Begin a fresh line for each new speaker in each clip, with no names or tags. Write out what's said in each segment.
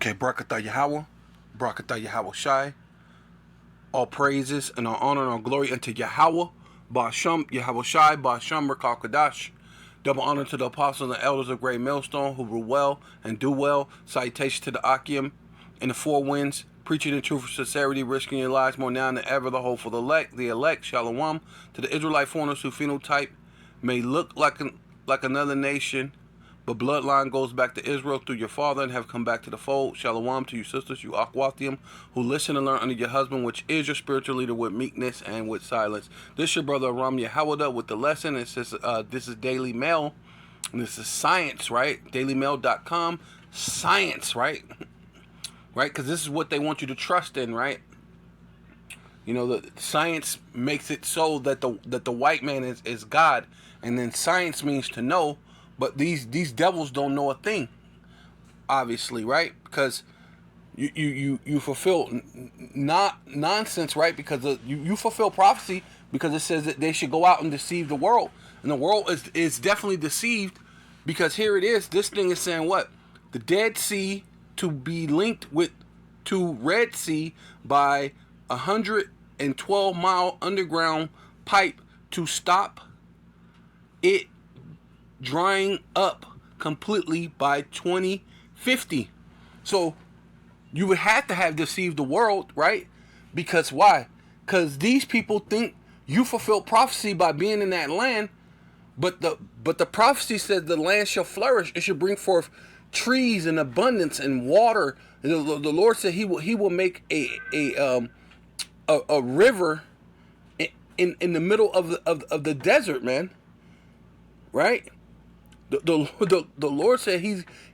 Okay, Barakatah Yahweh, Barakatah Yahweh Shai. All praises and all honor and all glory unto Yahweh, Ba'asham, Yahweh Shai, Ba'asham, Rakal Kadash. Double honor to the apostles and the elders of Great Millstone who rule well and do well. Salutation to the Akim in the four winds, preaching the truth with sincerity, risking your lives more now than ever. The hopeful elect, Shalom, to the Israelite foreigners whose phenotype may look like another nation, but bloodline goes back to Israel through your father and have come back to the fold. Shalom to you sisters, you Akwathium, who listen and learn under your husband, which is your spiritual leader, with meekness and with silence. This your brother Aram Yahawada with the lesson. It says this is Daily Mail. And this is science, right? DailyMail.com. Science, right? Right? Because this is what they want you to trust in, right? You know, the science makes it so that the white man is God, and then science means to know. But these devils don't know a thing, obviously, right? Because you fulfill not nonsense, right? Because you fulfill prophecy because it says that they should go out and deceive the world, and the world is definitely deceived because here it is. This thing is saying what? The Dead Sea to be linked to Red Sea by 112-mile underground pipe to stop it drying up completely by 2050. So you would have to have deceived the world, right? Because why? Because these people think you fulfill prophecy by being in that land, but the prophecy says the land shall flourish. It shall bring forth trees and abundance and water. The Lord said He will make a river in the middle of the desert, man. Right? The Lord said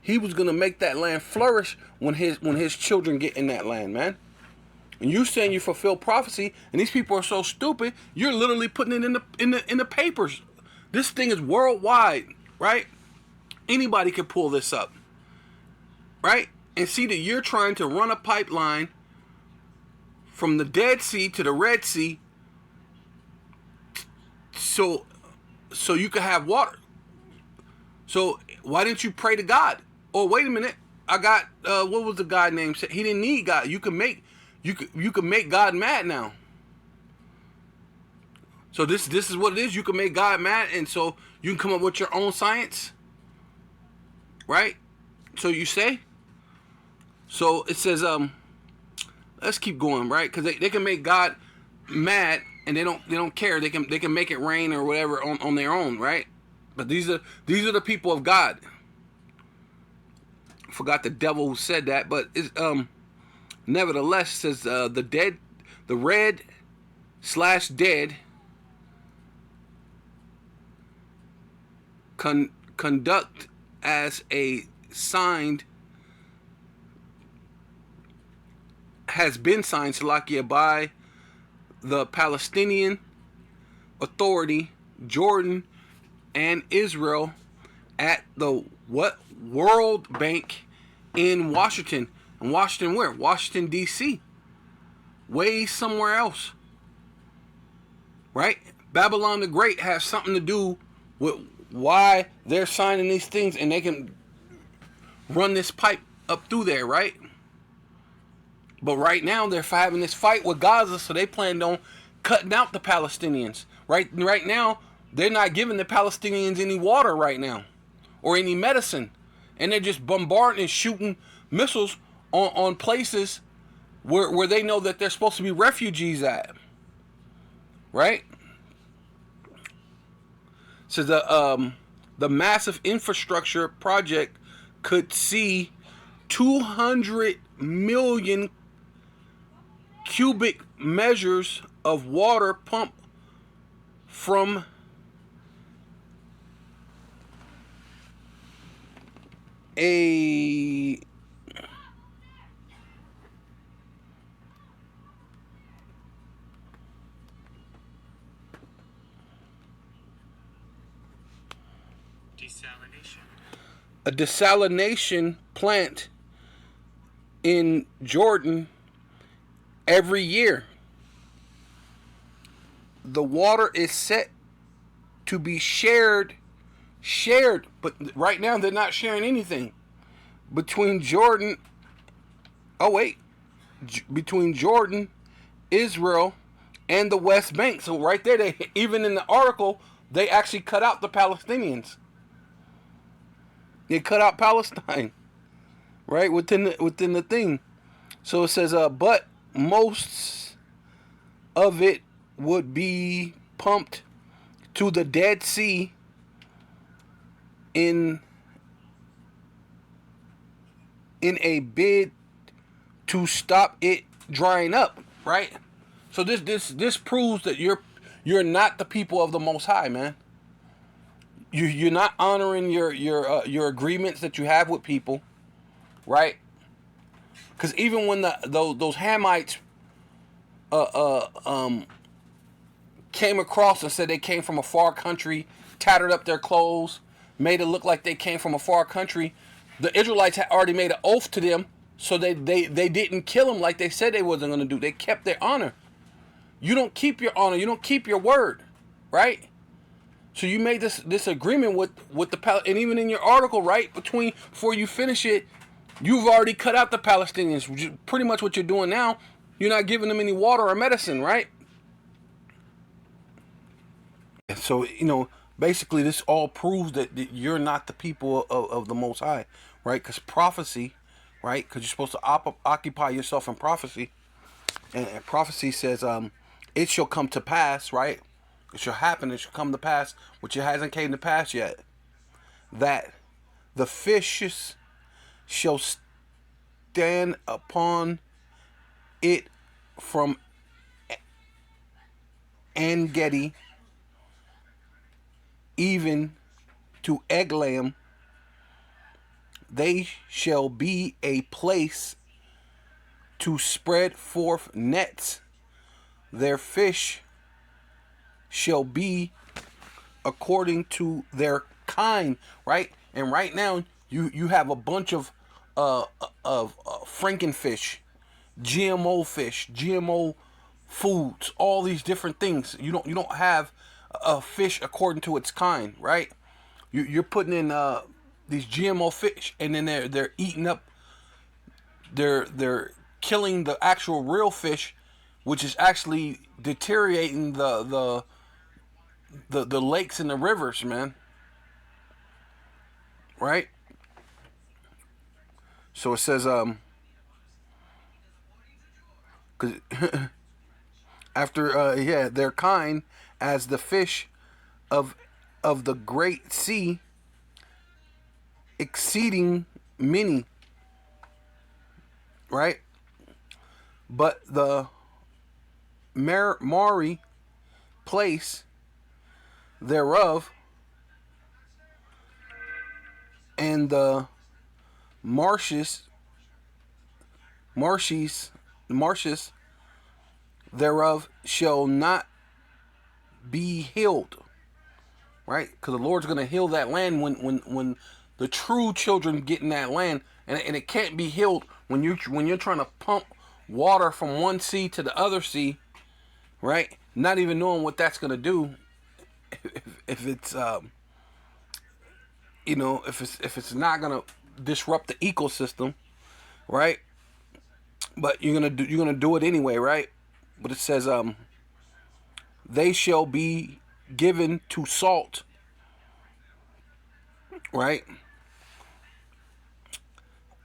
He was gonna make that land flourish when his children get in that land, man. And you saying you fulfill prophecy, and these people are so stupid, you're literally putting it in the papers. This thing is worldwide, right? Anybody can pull this up, right? And see that you're trying to run a pipeline from the Dead Sea to the Red Sea, so you can have water. So why didn't you pray to God? Oh, wait a minute. I got what was the guy name? He didn't need God. You can make God mad now. So this is what it is. You can make God mad, and so you can come up with your own science, right? So you say. So it says let's keep going, right? Because they can make God mad, and they don't care. They can make it rain or whatever on their own, right? But these are the people of God. I forgot the devil who said that, but it's nevertheless it says the red/dead conduct as a signed has been signed Salakia by the Palestinian Authority, Jordan, and Israel at the World Bank in Washington. And Washington where? Washington, D.C. Way somewhere else. Right? Babylon the Great has something to do with why they're signing these things, and they can run this pipe up through there, right? But right now they're having this fight with Gaza, so they planned on cutting out the Palestinians. Right now, they're not giving the Palestinians any water right now, or any medicine, and they're just bombarding and shooting missiles on places where they know that they're supposed to be refugees at. Right? So the massive infrastructure project could see 200 million cubic measures of water pumped from a desalination plant in Jordan every year. The water is set to be shared, but right now they're not sharing anything between Jordan Oh wait, between Jordan, Israel, and the West Bank. So right there, they even in the article they actually cut out the Palestinians. They cut out Palestine, right, within the thing. So it says, but most of it would be pumped to the Dead Sea in a bid to stop it drying up, right? So this proves that you're not the people of the Most High, man. You're not honoring your agreements that you have with people, right? Because even when those Hamites came across and said they came from a far country, tattered up their clothes, made it look like they came from a far country, the Israelites had already made an oath to them, so they didn't kill them like they said they wasn't going to do. They kept their honor. You don't keep your honor. You don't keep your word, right? So you made this agreement with the and even in your article, right, before you finish it, you've already cut out the Palestinians, which is pretty much what you're doing now. You're not giving them any water or medicine, right? So, basically this all proves that you're not the people of the Most High, right? Because prophecy, right? Because you're supposed to occupy yourself in prophecy. And prophecy says, it shall come to pass, right? It shall happen, it shall come to pass, which it hasn't came to pass yet, that the fishes shall stand upon it from En-gedi even to Eglaim. They shall be a place to spread forth nets. Their fish shall be according to their kind, right? And right now you have a bunch of Frankenfish, GMO fish, GMO foods, all these different things. You don't have a fish according to its kind, right? You're putting in these GMO fish, and then they're eating up. They're killing the actual real fish, which is actually deteriorating the lakes and the rivers, man. Right? So it says, cause after their kind as the fish of the great sea, exceeding many, right? But the Mari place thereof, and the marshes thereof shall not be healed, right? Because the Lord's going to heal that land when the true children get in that land, and it can't be healed when you're trying to pump water from one sea to the other sea, right? Not even knowing what that's going to do, if it's if it's not going to disrupt the ecosystem, right? But you're gonna do it anyway, right? But it says, they shall be given to salt, right?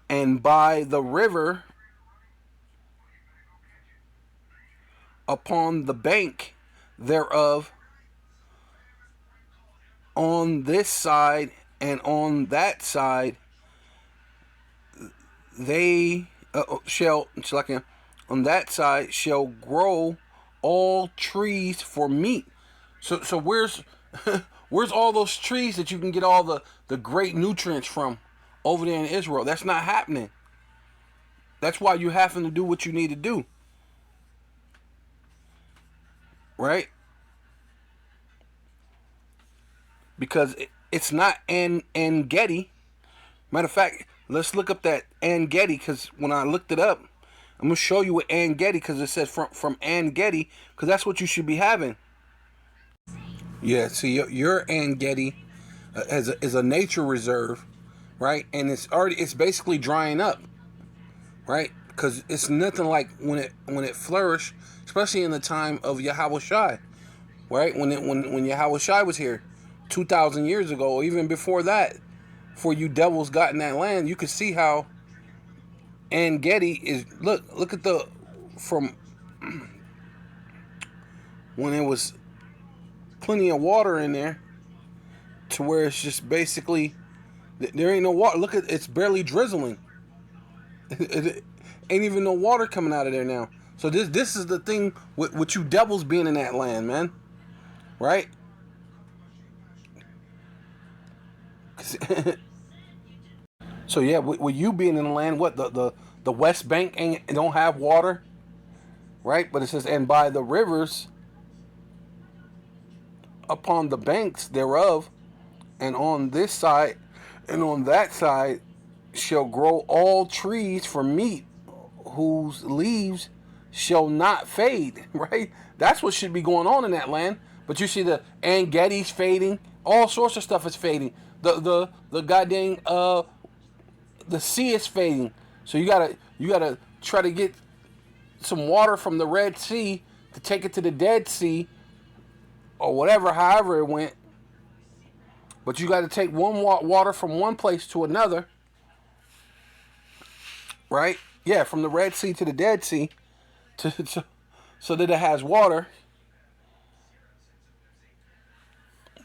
And by the river, upon the bank thereof, on this side and on that side, they shall, on that side shall grow all trees for meat. So where's where's all those trees that you can get all the great nutrients from over there in Israel? That's not happening. That's why you having to do what you need to do, right? Because it's not En-gedi. Matter of fact, let's look up that En-gedi, because when I looked it up, I'm gonna show you what En-gedi, because it says from En-gedi, because that's what you should be having. Yeah, see, your En-gedi is a nature reserve, right? And it's basically drying up, right? because it's nothing like when it flourished, especially in the time of Yahweh Shai, right? When Yahweh Shai was here, 2,000 years ago, or even before that, before you devils got in that land, you could see how En Gedi is. Look at the from when it was plenty of water in there to where it's just basically there ain't no water. Look at it's barely drizzling. It ain't even no water coming out of there now. So this is the thing with you devils being in that land, man. Right? So yeah, with you being in the land, what the West Bank don't have water, right? But it says, and by the rivers upon the banks thereof, and on this side and on that side shall grow all trees for meat, whose leaves shall not fade. Right? That's what should be going on in that land. But you see the En Gedi's fading, all sorts of stuff is fading. The goddamn the sea is fading. So you gotta try to get some water from the Red Sea to take it to the Dead Sea or whatever, however it went. But you got to take one water from one place to another, right? Yeah, from the Red Sea to the Dead Sea, so that it has water.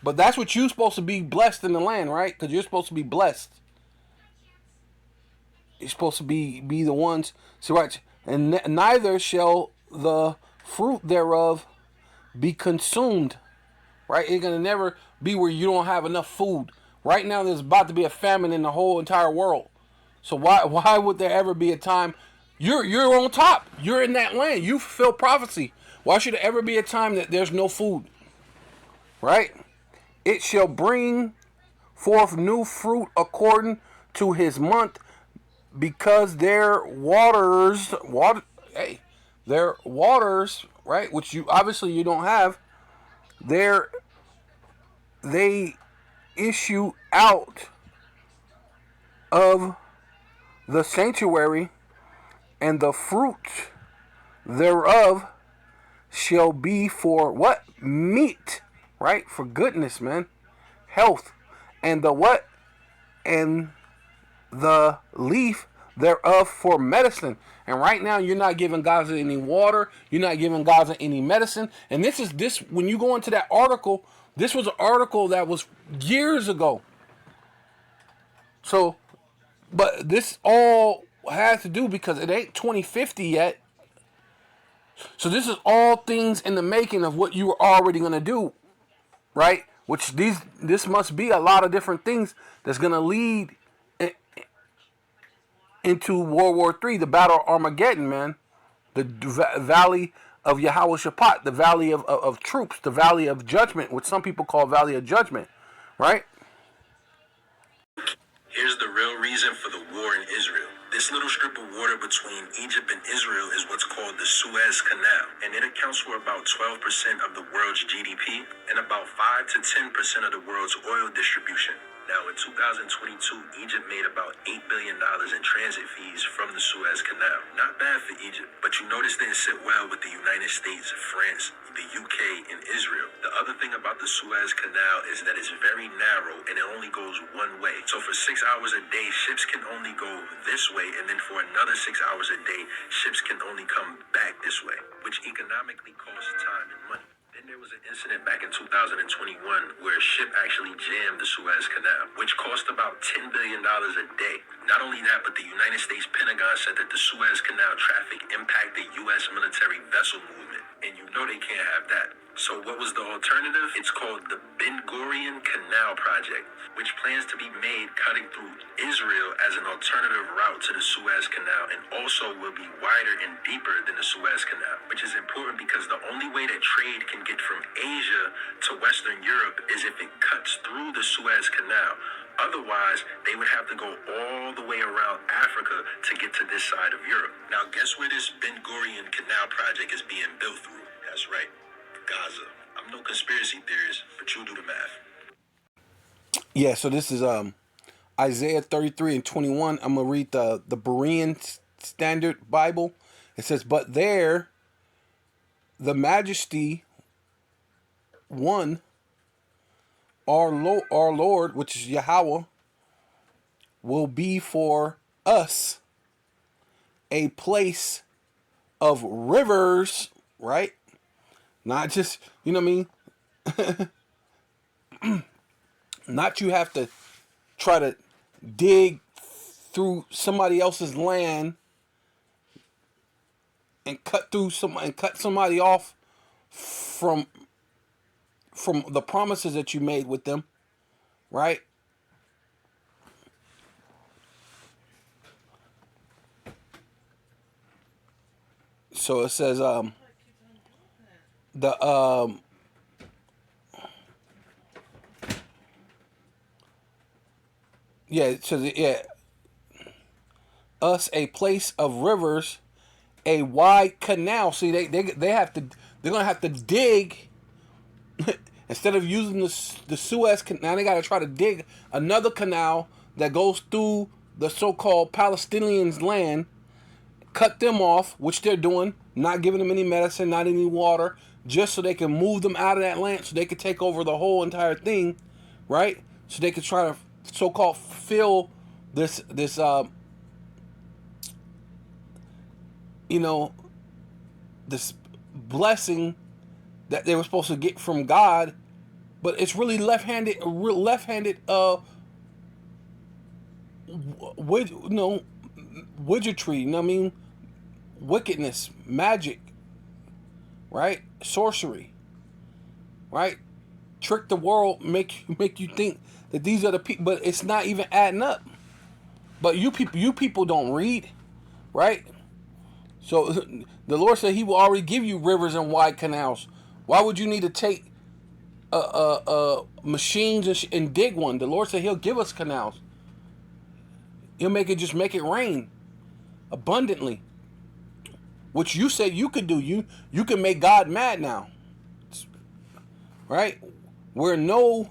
But that's what you're supposed to be blessed in the land, right? Because you're supposed to be blessed. You're supposed to be the ones. So right, and neither shall the fruit thereof be consumed. Right? It's gonna never be where you don't have enough food. Right now, there's about to be a famine in the whole entire world. So why would there ever be a time you're on top? You're in that land. You fulfill prophecy. Why should there ever be a time that there's no food? Right? It shall bring forth new fruit according to his month, because their waters, their waters, right? Which you obviously you don't have. They issue out of the sanctuary, and the fruit thereof shall be for what? Meat, right? For goodness, man. Health. And the what? And the leaf thereof for medicine. And right now you're not giving Gaza any water. You're not giving Gaza any medicine. And this when you go into that article, this was an article that was years ago. So, but this all has to do because it ain't 2050 yet. So this is all things in the making of what you were already going to do, right? Which this must be a lot of different things that's going to lead into World War III, the Battle of Armageddon, man. The Valley of Yahweh Shaphat, the Valley of Troops, the Valley of Judgment, which some people call Valley of Judgment, right?
Here's the real reason for the war in Israel. This little strip of water between Egypt and Israel is what's called the Suez Canal, and it accounts for about 12% of the world's GDP and about 5 to 10% of the world's oil distribution. Now, in 2022, Egypt made about $8 billion in transit fees from the Suez Canal. Not bad for Egypt, but you notice didn't sit well with the United States, France, the UK, and Israel. The other thing about the Suez Canal is that it's very narrow and it only goes one way. So for 6 hours a day, ships can only go this way, and then for another 6 hours a day, ships can only come back this way, which economically costs time and money. Then there was an incident back in 2021 where a ship actually jammed the Suez Canal, which cost about $10 billion a day. Not only that, but the United States Pentagon said that the Suez Canal traffic impacted U.S. military vessel movement, and you know they can't have that. So what was the alternative? It's called the Ben Gurion Canal Project, which plans to be made cutting through Israel as an alternative route to the Suez Canal, and also will be wider and deeper than the Suez Canal, which is important because the only way that trade can get from Asia to Western Europe is if it cuts through the Suez Canal. Otherwise, they would have to go all the way around Africa to get to this side of Europe. Now, guess where this Ben Gurion Canal Project is being built through? That's right, Gaza. I'm no conspiracy theorist, but you do the math.
Yeah, so this is Isaiah 33 and 21. I'm going to read the Berean Standard Bible. It says, but there, the Majesty One, our Lord, which is Yahweh, will be for us a place of rivers, right? Not just, you know what I mean? Not you have to try to dig through somebody else's land and cut somebody off from the promises that you made with them, right? So it says the yeah, it says yeah, us a place of rivers, a wide canal. See, they have to, they're gonna have to dig instead of using the Suez Canal. Now they got to try to dig another canal that goes through the so-called Palestinians' land, cut them off, which they're doing, not giving them any medicine, not any water, just so they can move them out of that land, so they can take over the whole entire thing, right? So they can try to so-called fill this you know, this blessing that they were supposed to get from God, but it's really left-handed widgetry, you know what I mean? Wickedness, magic, right? Sorcery, right? Trick the world, make you think that these are the people, but it's not even adding up. But you people don't read, right? So the Lord said He will already give you rivers and wide canals. Why would you need to take machines and dig one? The Lord said He'll give us canals. He'll make it rain abundantly, which you said you could do. You can make God mad now, right? Where no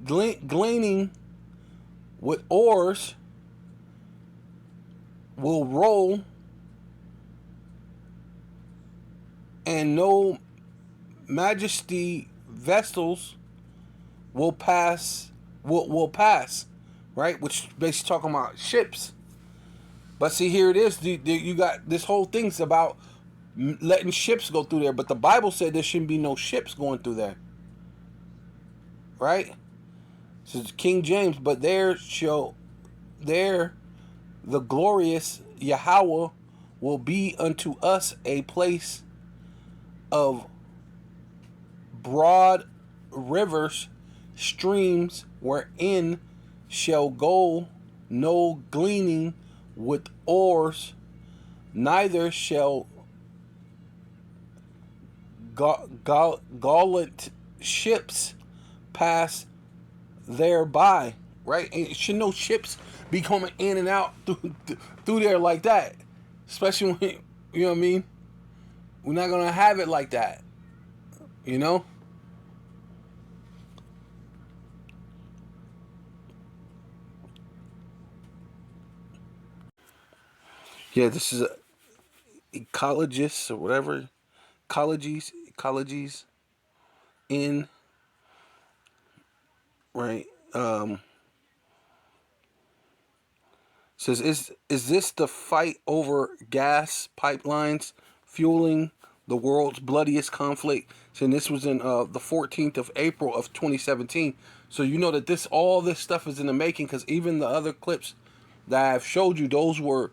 gleaning with oars will roll, and no majesty vessels will pass, right? Which basically talking about ships. But see, here it is. You got this whole thing's about letting ships go through there, but the Bible said there shouldn't be no ships going through there, right? So it's King James, but there the glorious Yahweh will be unto us a place of broad rivers, streams, wherein shall go no gleaning with oars, neither shall gallant ships pass thereby, right? And should no ships be coming in and out through there like that, especially when, you know what I mean? We're not gonna have it like that, you know. Yeah, this is a ecologist or whatever, ecologies in, right? Says, is this the fight over gas pipelines fueling the world's bloodiest conflict? So this was in the 14th of April of 2017. So you know that all this stuff is in the making, because even the other clips that I've showed you, those were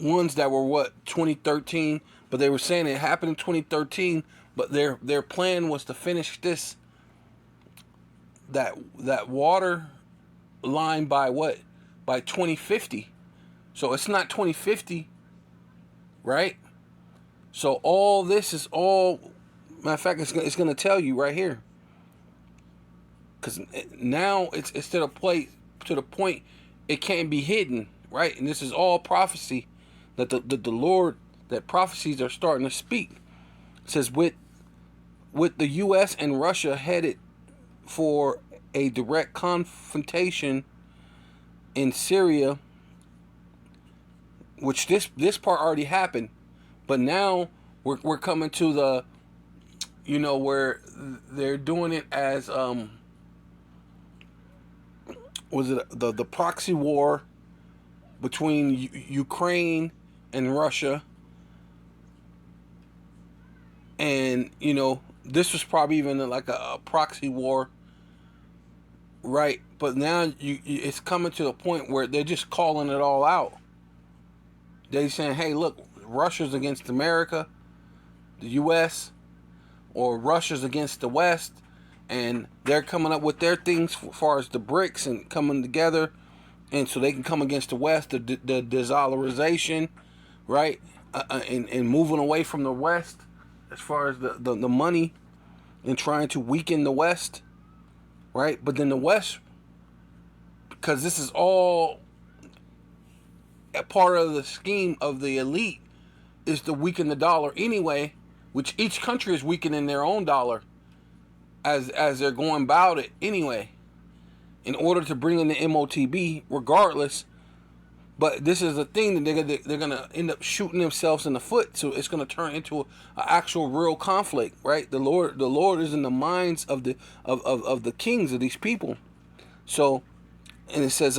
ones that were 2013, but they were saying it happened in 2013, but their plan was to finish that water line by 2050. So it's not 2050, right? So all this is all, matter of fact, it's going to tell you right here, because now it's to the point it can't be hidden, right? And this is all prophecy that the Lord, that prophecies are starting to speak. It says with the U.S. and Russia headed for a direct confrontation in Syria which this part already happened, but now we're coming to the, where they're doing it as was it the proxy war between Ukraine and Russia, and this was probably even like a proxy war, right? But now it's coming to the point where they're just calling it all out. They're saying, hey, look, Russia's against America, the U.S., or Russia's against the West, and they're coming up with their things as far as the BRICS and coming together, and so they can come against the West, the de-dollarization, right, and moving away from the West as far as the money, and trying to weaken the West, right? But then the West, because this is all a part of the scheme of the elite, is to weaken the dollar anyway, which each country is weakening their own dollar as they're going about it anyway, in order to bring in the MOTB regardless. But this is the thing that they're gonna end up shooting themselves in the foot. So it's gonna turn into an actual real conflict, right? The Lord is in the minds of the kings of these people. So, and it says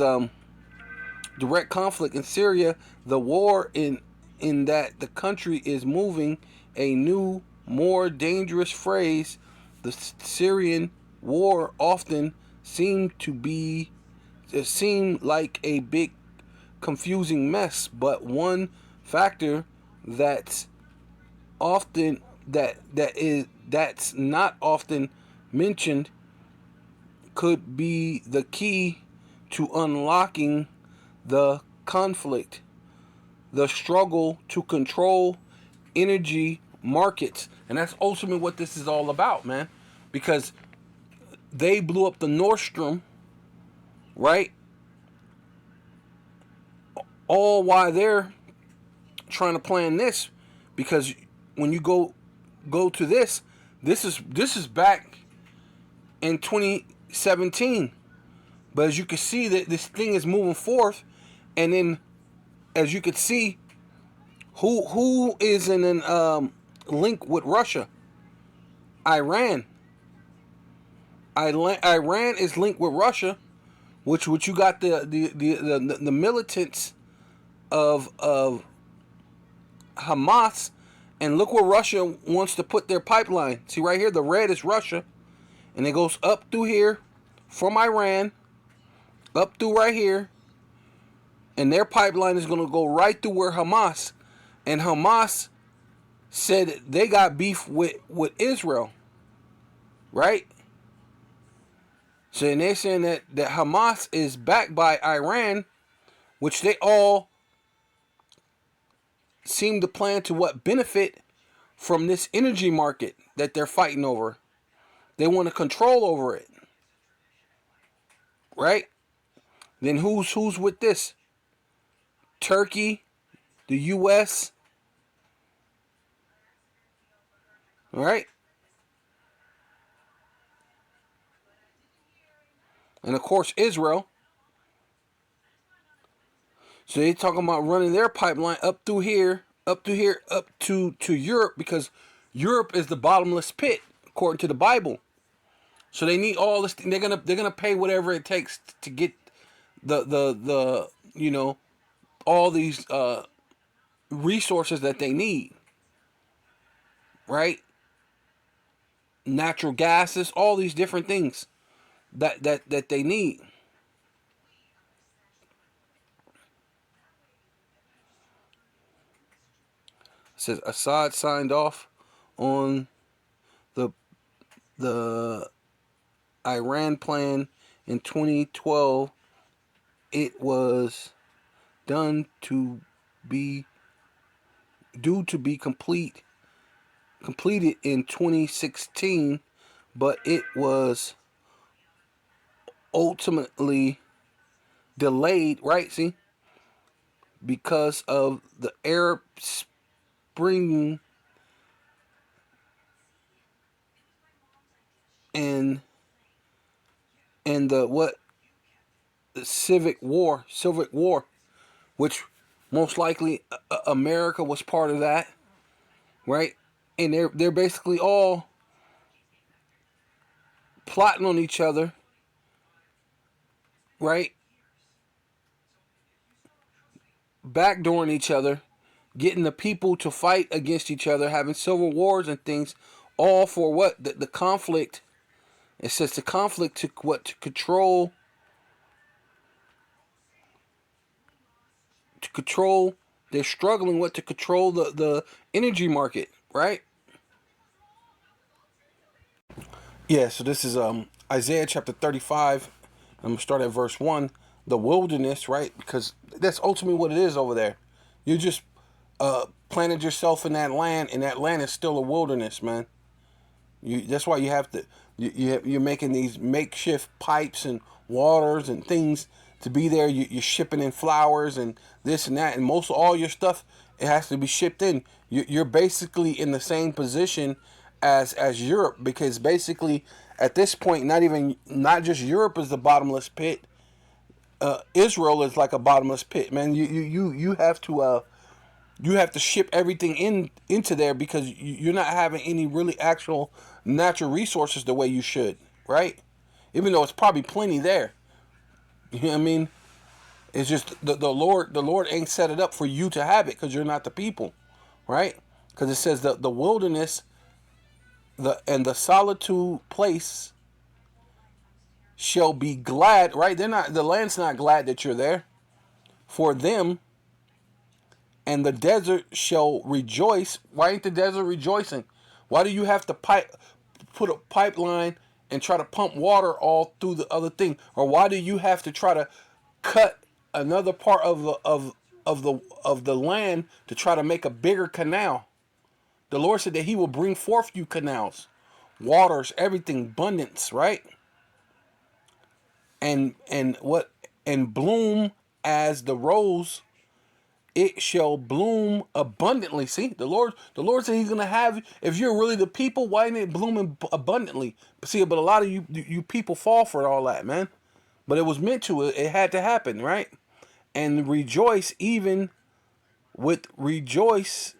direct conflict in Syria, the war in that the country is moving, a new, more dangerous phrase. The Syrian war often seemed like a big confusing mess, but one factor that's not often mentioned could be the key to unlocking the conflict: the struggle to control energy markets. And that's ultimately what this is all about, man, because they blew up the Nord Stream, right? All while they're trying to plan this, because when you go to this is back in 2017, but as you can see that this thing is moving forth, and then as you can see, who is in an link with Russia? Iran. Iran is linked with Russia, which you got the militants of Hamas, and look where Russia wants to put their pipeline. See right here, the red is Russia, and it goes up through here from Iran, up through right here, and their pipeline is going to go right through where Hamas, and Hamas said they got beef with Israel, right? So and they're saying that Hamas is backed by Iran, which they all seem to plan to benefit from this energy market that they're fighting over. They want to control over it, right? Then who's with this? Turkey, the U.S., right? And of course Israel. So they talking about running their pipeline up through here, up to Europe, because Europe is the bottomless pit according to the Bible. So they need all this. They're gonna pay whatever it takes to get the all these resources that they need, right? Natural gases, all these different things that they need. It says Assad signed off on the Iran plan in 2012. It was due to be completed in 2016, but it was ultimately delayed, right? See, because of the Arab Spring and the Civic War, which Most likely, America was part of that, right? And they're basically all plotting on each other, right? Backdooring each other, getting the people to fight against each other, having civil wars and things, all for what? The conflict. It says the conflict to what? To control. To control. They're struggling with to control the energy market, right? Yeah. So this is Isaiah chapter 35. I'm gonna start at verse 1. The wilderness, right? Because that's ultimately what it is over there. You just planted yourself in that land, and that land is still a wilderness, man. That's why you have to. You're making these makeshift pipes and waters and things to be there. You're shipping in flowers and this and that, and most of all your stuff, it has to be shipped in. You're basically in the same position as Europe, because basically at this point, not just Europe is the bottomless pit. Israel is like a bottomless pit, man. You have to ship everything into there, because you're not having any really actual natural resources the way you should, right? Even though it's probably plenty there. You know what I mean? It's just the Lord ain't set it up for you to have it, because you're not the people, right? Because it says the wilderness, the solitude place shall be glad, right? The land's not glad that you're there for them, and the desert shall rejoice. Why ain't the desert rejoicing? Why do you have to put a pipeline and try to pump water all through the other thing? Or why do you have to try to cut another part of the land to try to make a bigger canal? The Lord said that He will bring forth you canals, waters, everything, abundance, right? And bloom as the rose, it shall bloom abundantly. See, the Lord said He's gonna have. If you're really the people, why ain't it blooming abundantly? But a lot of you people fall for all that, man. But it was meant to. It had to happen, right? And rejoice, even with rejoice.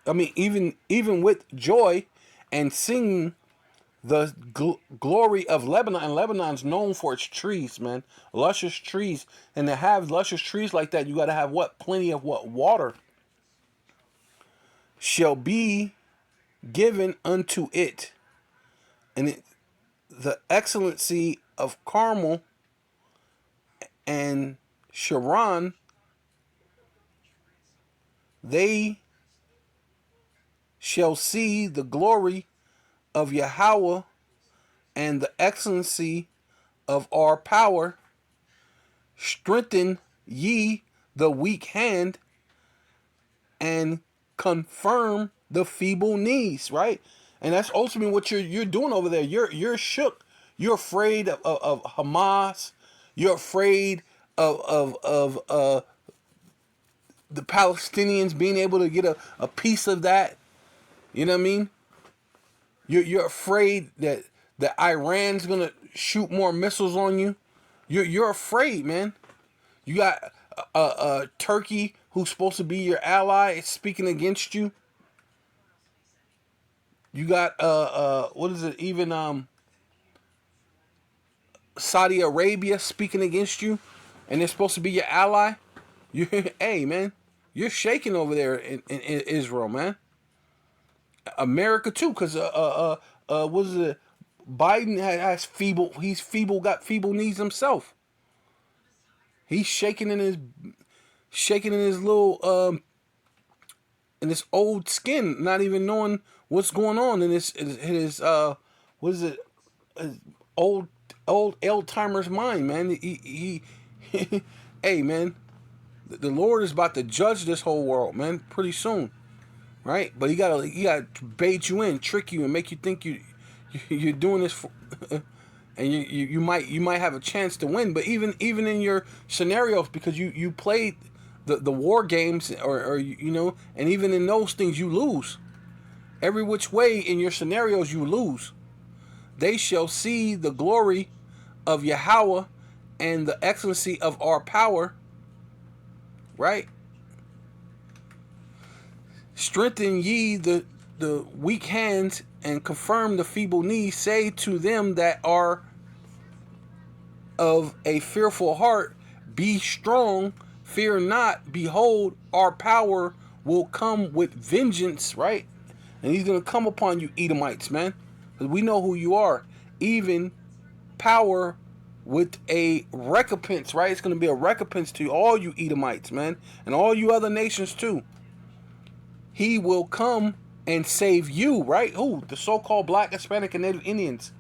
I mean, even with joy, and sing the glory of Lebanon. And Lebanon's known for its trees, man. Luscious trees. And to have luscious trees like that, you got to have what? Plenty of what? Water. Shall be given unto it. And the excellency of Carmel and Sharon, they shall see the glory of Yahweh and the excellency of our power. Strengthen ye the weak hand, and confirm the feeble knees, right? And that's ultimately what you're doing over there. You're shook. You're afraid of Hamas. You're afraid of the Palestinians being able to get a piece of that. You know what I mean? You're afraid that Iran's gonna shoot more missiles on you. You're afraid, man. You got Turkey, who's supposed to be your ally, is speaking against you. You got what is it? Even Saudi Arabia speaking against you, and they're supposed to be your ally. You, hey, man, you're shaking over there in Israel, man. America too, because what is it? Biden has feeble. He's feeble. Got feeble knees himself. He's shaking in his little in his old skin, not even knowing what's going on in his what is it? His old Alzheimer's mind, man. He hey, man, the Lord is about to judge this whole world, man, pretty soon, right? But he gotta bait you in, trick you, and make you think you're doing this for, and you might have a chance to win. But even in your scenarios, because you played the war games, or and even in those things you lose. Every which way in your scenarios you lose. They shall see the glory of Yahweh and the excellency of our power, right? Strengthen ye the weak hands, and confirm the feeble knees. Say to them that are of a fearful heart, be strong, fear not. Behold, our power will come with vengeance, right? And he's going to come upon you, Edomites, man. Because we know who you are. Even power with a recompense, right? It's going to be a recompense to all you Edomites, man. And all you other nations, too. He will come and save you, right? Who? The so-called Black, Hispanic, and Native Indians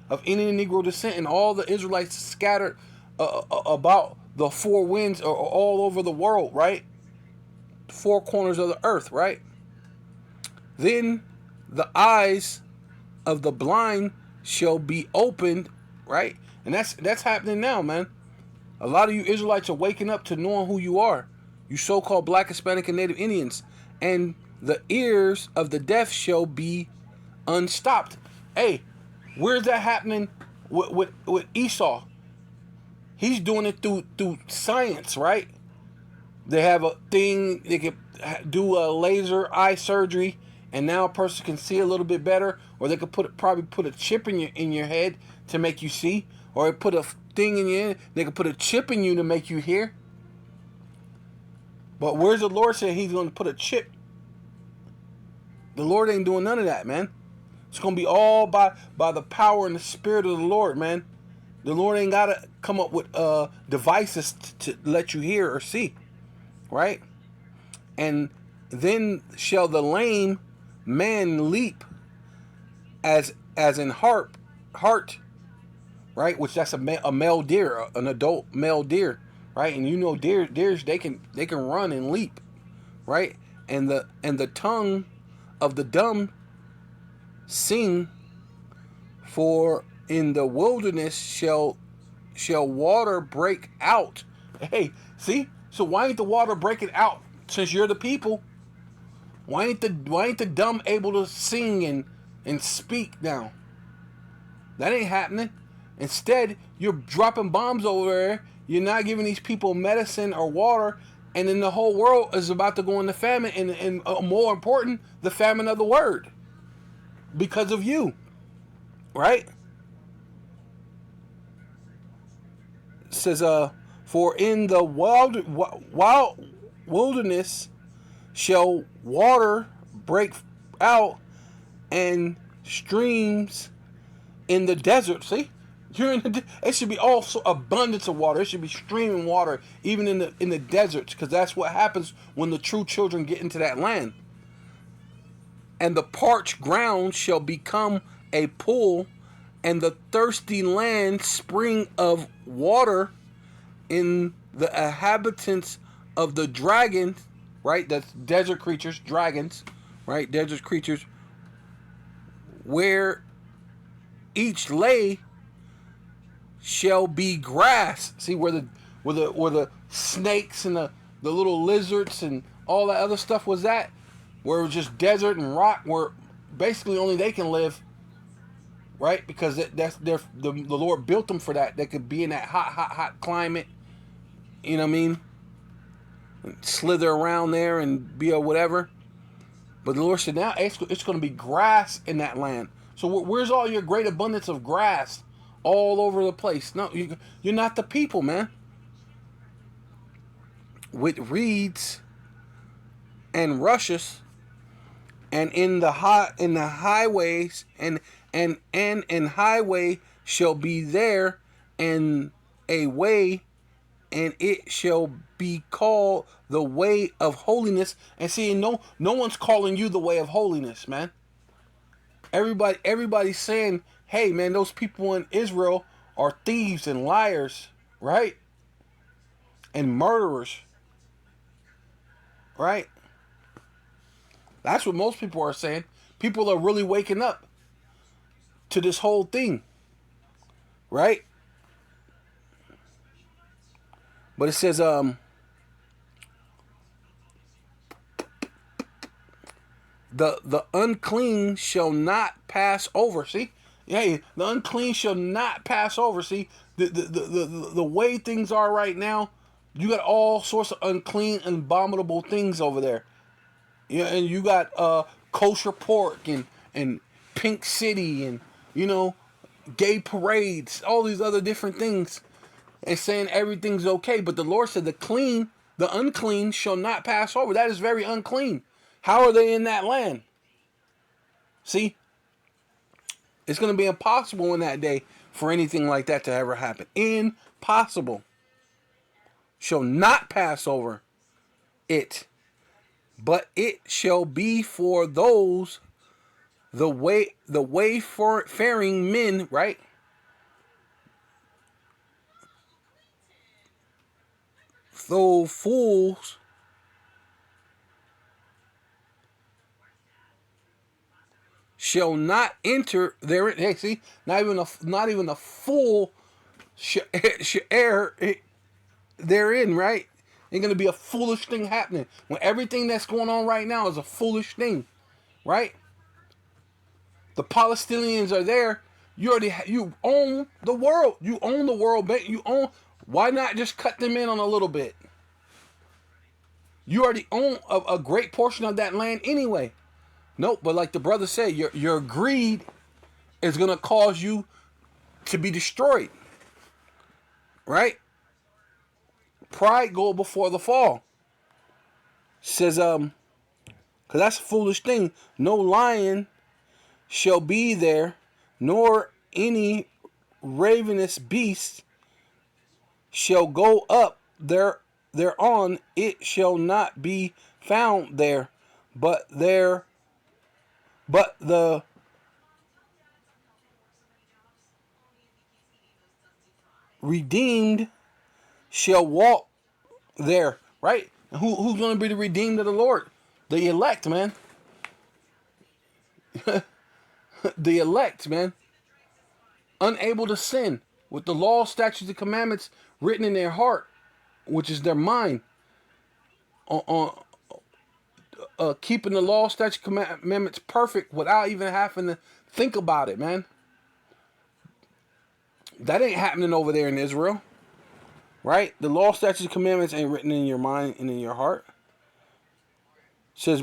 of Indian and Negro descent, and all the Israelites scattered about the four winds or all over the world, right? Four corners of the earth, right? Then the eyes of the blind shall be opened, right? And that's happening now, man. A lot of you Israelites are waking up to knowing who you are. You so-called Black, Hispanic, and Native Indians. And the ears of the deaf shall be unstopped. Hey, where's that happening with Esau? He's doing it through science, right? They have a thing, they can do a laser eye surgery, and now a person can see a little bit better, or they could probably put a chip in your head to make you see, or put a thing in your head, they could put a chip in you to make you hear. But where's the Lord saying he's going to put a chip? The Lord ain't doing none of that, man. It's going to be all by the power and the spirit of the Lord, man. The Lord ain't got to come up with devices to let you hear or see, right? And then shall the lame man leap as in heart, right? Which that's a male deer, an adult male deer, right? And you know deers they can run and leap, right? And the tongue of the dumb sing, for in the wilderness shall water break out. Hey, see? So why ain't the water breaking out since you're the people? Why ain't the dumb able to sing and speak now? That ain't happening. Instead, you're dropping bombs over there. You're not giving these people medicine or water, and then the whole world is about to go into famine, and more important, the famine of the word, because of you, right? It says, for in the wild wilderness shall water break out, and streams in the desert. See, it should be also abundance of water. It should be streaming water even in the deserts, because that's what happens when the true children get into that land. And the parched ground shall become a pool, and the thirsty land spring of water. In the inhabitants of the dragons, right? That's desert creatures, dragons, right? Desert creatures, where each lay shall be grass. See, where the snakes and the little lizards and all that other stuff was at, where it was just desert and rock, where basically only they can live, right? Because the Lord built them for that. They could be in that hot climate. You know what I mean? Slither around there and be a whatever. But the Lord said now it's going to be grass in that land. So where's all your great abundance of grass all over the place? No, you're not the people, man. With reeds and rushes, and in the highways and highway shall be there, and a way, and it shall be called the way of holiness. And see, no one's calling you the way of holiness, man. Everybody's saying, hey, man, those people in Israel are thieves and liars, right? And murderers, right? That's what most people are saying. People are really waking up to this whole thing, right? But it says, the unclean shall not pass over. See, hey, the unclean shall not pass over. See, the way things are right now, you got all sorts of unclean and abominable things over there. Yeah, and you got kosher pork and Pink City and you know gay parades, all these other different things, and saying everything's okay. But the Lord said the unclean shall not pass over. That is very unclean. How are they in that land? See, it's going to be impossible in that day for anything like that to ever happen. Impossible. Shall not pass over it, but it shall be for those the wayfaring men, right? Though fools shall not enter therein. Hey, see, not even a fool shall err therein, right? Ain't gonna be a foolish thing happening when everything that's going on right now is a foolish thing, right? The Palestinians are there. You own the world. You own the world. You own. Why not just cut them in on a little bit? You already own a great portion of that land anyway. Nope. But like the brother said, your greed is gonna cause you to be destroyed. Right? Pride go before the fall. Says because that's a foolish thing. No lion shall be there, nor any ravenous beast shall go up thereon. It shall not be found there, but the redeemed shall walk there. Right? Who's going to be the redeemed of the Lord? The elect, man. The elect, man. Unable to sin, with the law, statutes, and commandments written in their heart, which is their mind, on keeping the law, statutes, commandments perfect without even having to think about it, man. That ain't happening over there in Israel, right? The law, statutes, commandments ain't written in your mind and in your heart. It says,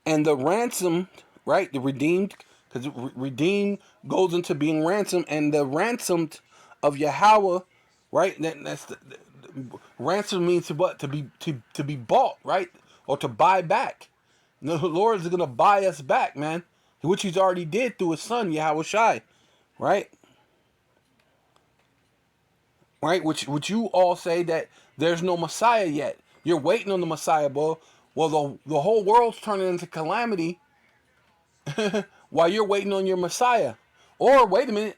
and the ransomed, right? The redeemed, because redeemed goes into being ransomed, and the ransomed of Yahweh, right? That's the ransom means to what? To be bought, right? Or to buy back. The Lord is gonna buy us back, man, which He's already did through His Son Yahweh Shai, right? Right? Which you all say that there's no Messiah yet. You're waiting on the Messiah, boy. Well, the whole world's turning into calamity while you're waiting on your Messiah. Or wait a minute,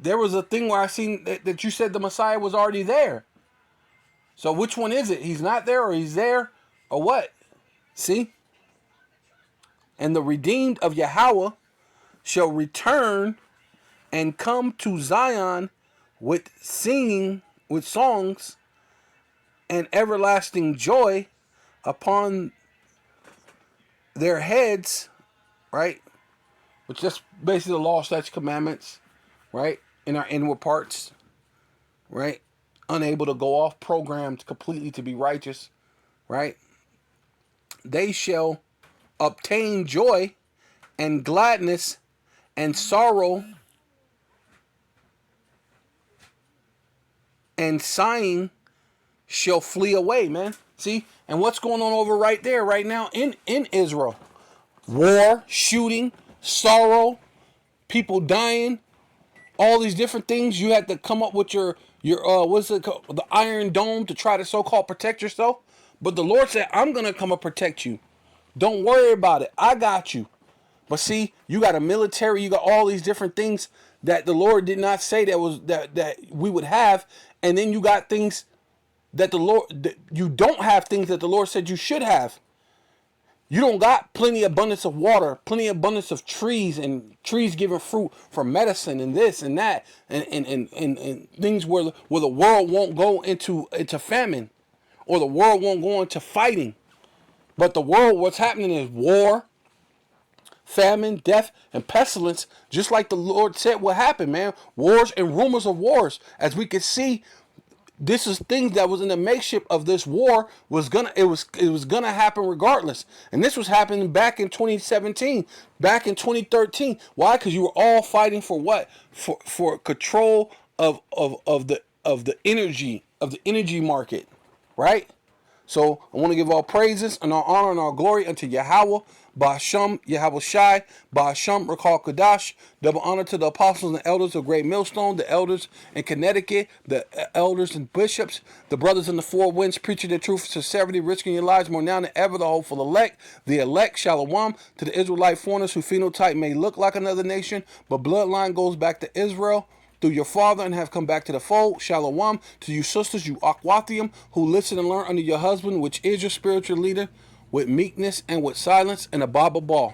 there was a thing where I seen that you said the Messiah was already there. So which one is it? He's not there, or he's there, or what? See? And the redeemed of Yahweh shall return and come to Zion with singing, with songs, and everlasting joy upon their heads, right? Which is basically the law, statutes, commandments, right? In our inward parts, right? Unable to go off programmed completely to be righteous, right? They shall obtain joy and gladness, and sorrow and sighing shall flee away, man. See? And what's going on over right there, right now in Israel? War, shooting, sorrow, people dying, all these different things. You had to come up with your what's it called? The Iron Dome to try to so-called protect yourself. But the Lord said, I'm gonna come and protect you. Don't worry about it. I got you. But see, you got a military, you got all these different things that the Lord did not say that we would have, and then you got things that you don't have things that the Lord said you should have. You don't got plenty abundance of water, plenty abundance of trees, and trees giving fruit for medicine and this and that, and things where the world won't go into famine, or the world won't go into fighting. But the world, what's happening is war, famine, death, and pestilence, just like the Lord said will happen, man. Wars and rumors of wars. As we can see, This is things that was in the makeshift of this war was gonna it was gonna happen regardless. And this was happening back in 2017, back in 2013. Why? Because you were all fighting for what? For control of the energy market, right? So I want to give all praises and all honor and all glory unto Yahweh, Ba'asham, Yahweh Shai, Ba'asham, Rakal Kadash. Double honor to the apostles and elders of Great Millstone, the elders in Connecticut, the elders and bishops, the brothers in the four winds, preaching the truth, sincerity, risking your lives more now than ever, the hopeful elect, Shalom, to the Israelite foreigners whose phenotype may look like another nation, but bloodline goes back to Israel through your father and have come back to the fold. Shalom to you sisters, you Akwathium, who listen and learn under your husband, which is your spiritual leader, with meekness and with silence, and a Baba Ball.